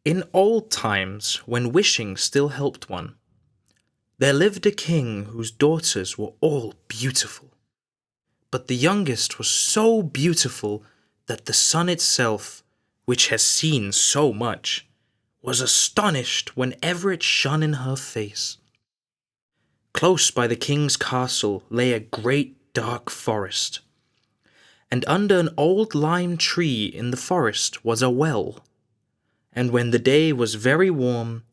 In old times, when wishing still helped one, there lived a king whose daughters were all beautiful. But the youngest was so beautiful that the sun itself, which has seen so much, was astonished whenever it shone in her face. Close by the king's castle lay a great dark forest, and under an old lime tree in the forest was a well. And when the day was very warm,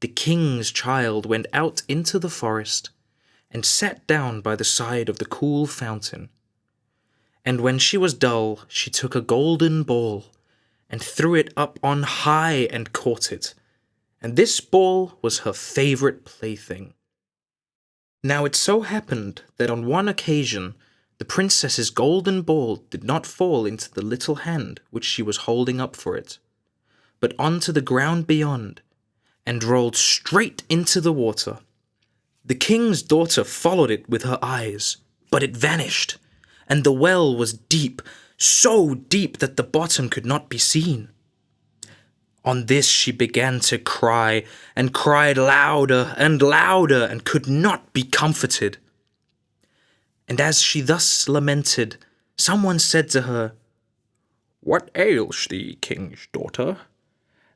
the king's child went out into the forest and sat down by the side of the cool fountain. And when she was dull, she took a golden ball and threw it up on high and caught it, and this ball was her favorite plaything. Now it so happened that on one occasion the princess's golden ball did not fall into the little hand which she was holding up for it, but onto the ground beyond, and rolled straight into the water. The king's daughter followed it with her eyes, but it vanished, and the well was deep, so deep that the bottom could not be seen. On this she began to cry, and cried louder and louder, and could not be comforted. And as she thus lamented, someone said to her, "What ails thee, king's daughter?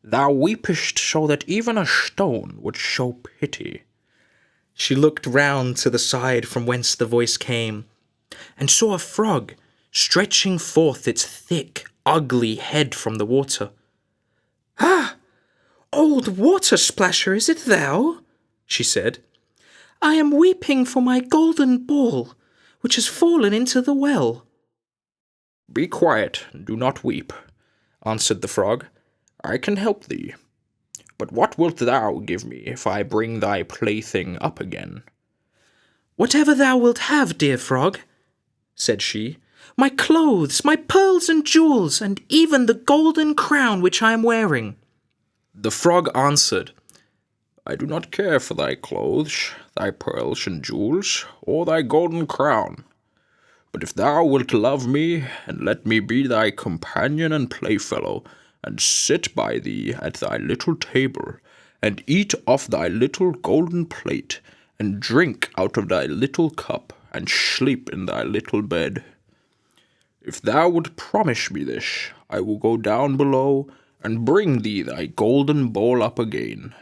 Thou weepest so that even a stone would show pity." She looked round to the side from whence the voice came, and saw a frog stretching forth its thick, ugly head from the water. "Ah, old water splasher, is it thou?" she said. "I am weeping for my golden ball, which has fallen into the well." "Be quiet, and do not weep," answered the frog. "I can help thee. But what wilt thou give me if I bring thy plaything up again?" "Whatever thou wilt have, dear frog," said she. "My clothes, my pearls and jewels, and even the golden crown which I am wearing." The frog answered, "I do not care for thy clothes, thy pearls and jewels, or thy golden crown. But if thou wilt love me, and let me be thy companion and playfellow, and sit by thee at thy little table, and eat off thy little golden plate, and drink out of thy little cup, and sleep in thy little bed. If thou wilt promise me this, I will go down below, and bring thee thy golden ball up again."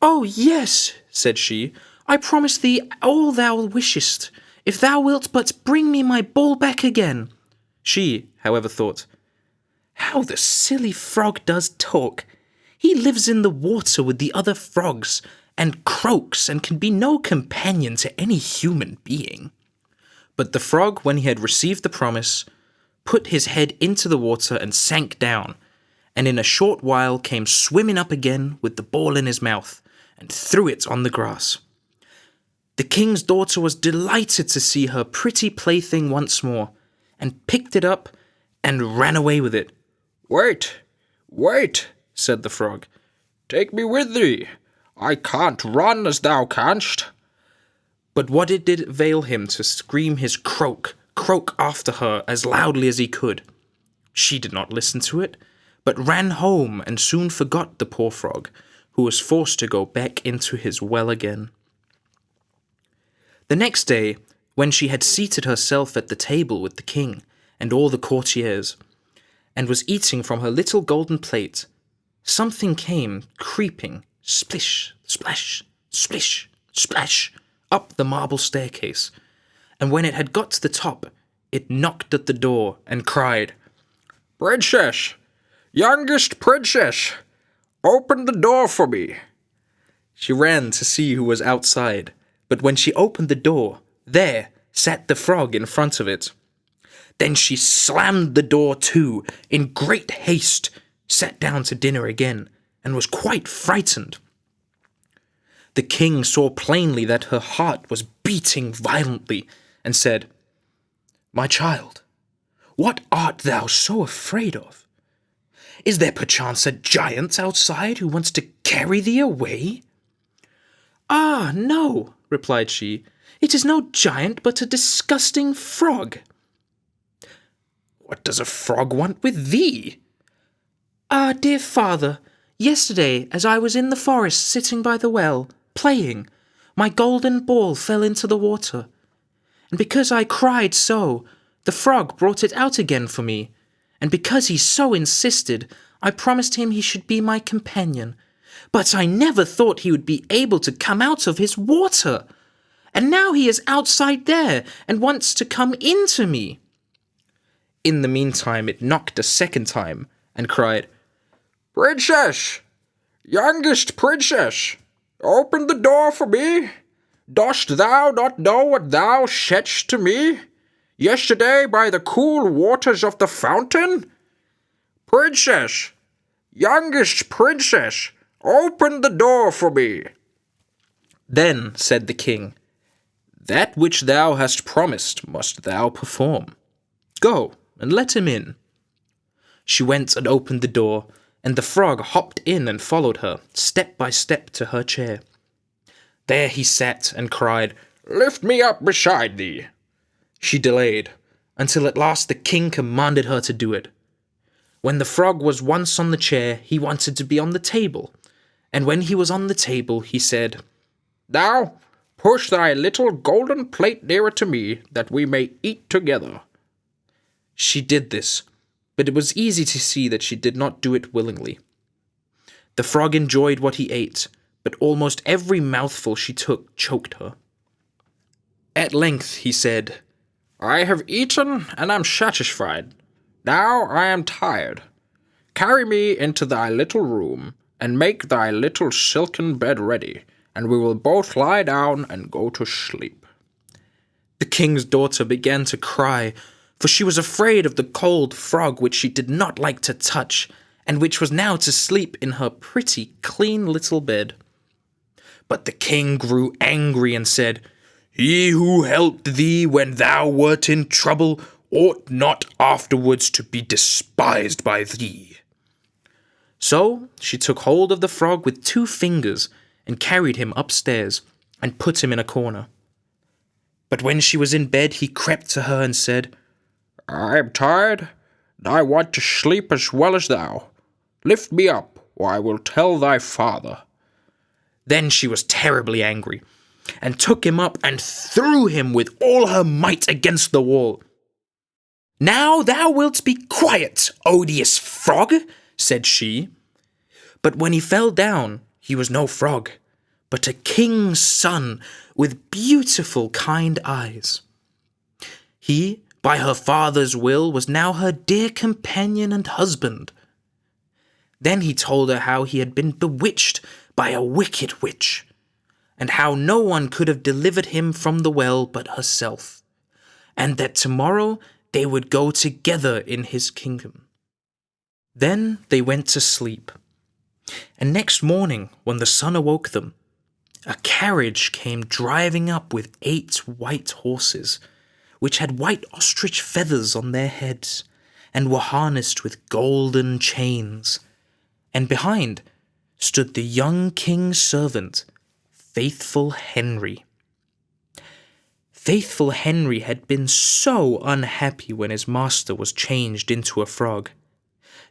"Oh, yes," said she, "I promise thee all thou wishest, if thou wilt but bring me my ball back again." She, however, thought, "How the silly frog does talk! He lives in the water with the other frogs, and croaks, and can be no companion to any human being." But the frog, when he had received the promise, put his head into the water and sank down, and in a short while came swimming up again with the ball in his mouth, and threw it on the grass. The king's daughter was delighted to see her pretty plaything once more, and picked it up and ran away with it. "Wait, wait," said the frog. "Take me with thee. I can't run as thou canst." But what it did avail him to scream his croak, croak after her as loudly as he could? She did not listen to it, but ran home and soon forgot the poor frog, who was forced to go back into his well again. The next day, when she had seated herself at the table with the king and all the courtiers, and was eating from her little golden plate, something came creeping, splish, splash, splish, splash, up the marble staircase, and when it had got to the top, it knocked at the door and cried, "Princess, youngest princess, open the door for me." She ran to see who was outside, but when she opened the door, there sat the frog in front of it. Then she slammed the door to in great haste, sat down to dinner again, and was quite frightened. The king saw plainly that her heart was beating violently, and said, "My child, what art thou so afraid of? Is there perchance a giant outside who wants to carry thee away?" "Ah, no," replied she, "it is no giant, but a disgusting frog." "What does a frog want with thee?" "Ah, dear father, yesterday, as I was in the forest sitting by the well, playing, my golden ball fell into the water. And because I cried so, the frog brought it out again for me. And because he so insisted, I promised him he should be my companion. But I never thought he would be able to come out of his water. And now he is outside there and wants to come into me." In the meantime, it knocked a second time and cried, "Princess! Youngest princess! Open the door for me! Dost thou not know what thou saidst to me yesterday by the cool waters of the fountain? Princess! Youngest princess! Open the door for me!" "Then," said the king, "that which thou hast promised must thou perform. Go, and let him in." She went and opened the door, and the frog hopped in and followed her, step by step, to her chair. There he sat and cried, "Lift me up beside thee." She delayed, until at last the king commanded her to do it. When the frog was once on the chair, he wanted to be on the table, and when he was on the table, he said, "Now push thy little golden plate nearer to me, that we may eat together." She did this, but it was easy to see that she did not do it willingly. The frog enjoyed what he ate, but almost every mouthful she took choked her. At length he said, "I have eaten and am satisfied. Now I am tired. Carry me into thy little room, and make thy little silken bed ready, and we will both lie down and go to sleep." The king's daughter began to cry, for she was afraid of the cold frog which she did not like to touch, and which was now to sleep in her pretty, clean little bed. But the king grew angry and said, "He who helped thee when thou wert in trouble ought not afterwards to be despised by thee." So she took hold of the frog with 2 fingers and carried him upstairs and put him in a corner. But when she was in bed, he crept to her and said, "I am tired, and I want to sleep as well as thou. Lift me up, or I will tell thy father." Then she was terribly angry, and took him up and threw him with all her might against the wall. "Now thou wilt be quiet, odious frog," said she. But when he fell down, he was no frog, but a king's son with beautiful, kind eyes. He, by her father's will, was now her dear companion and husband. Then he told her how he had been bewitched by a wicked witch, and how no one could have delivered him from the well but herself, and that tomorrow they would go together in his kingdom. Then they went to sleep, and next morning, when the sun awoke them, a carriage came driving up with 8 white horses, which had white ostrich feathers on their heads, and were harnessed with golden chains, and behind stood the young king's servant, Faithful Henry. Faithful Henry had been so unhappy when his master was changed into a frog,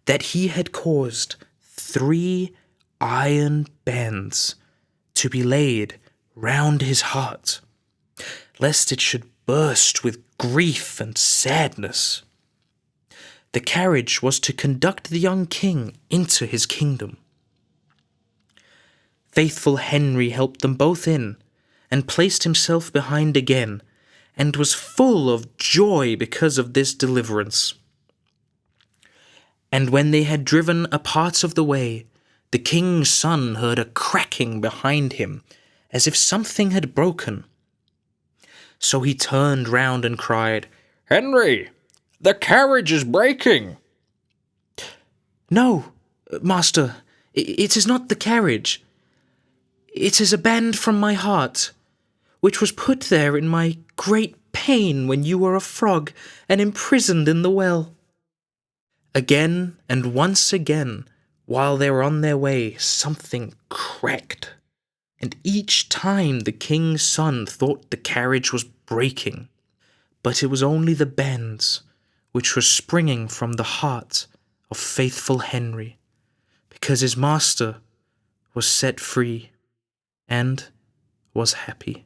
that he had caused 3 iron bands to be laid round his heart, lest it should burst with grief and sadness. The carriage was to conduct the young king into his kingdom. Faithful Henry helped them both in, and placed himself behind again, and was full of joy because of this deliverance. And when they had driven a part of the way, the king's son heard a cracking behind him, as if something had broken. So he turned round and cried, "Henry, the carriage is breaking." "No, master, it is not the carriage. It is a band from my heart, which was put there in my great pain when you were a frog and imprisoned in the well." Again and once again, while they were on their way, something cracked, and each time the king's son thought the carriage was breaking, but it was only the bands which were springing from the heart of Faithful Henry, because his master was set free and was happy.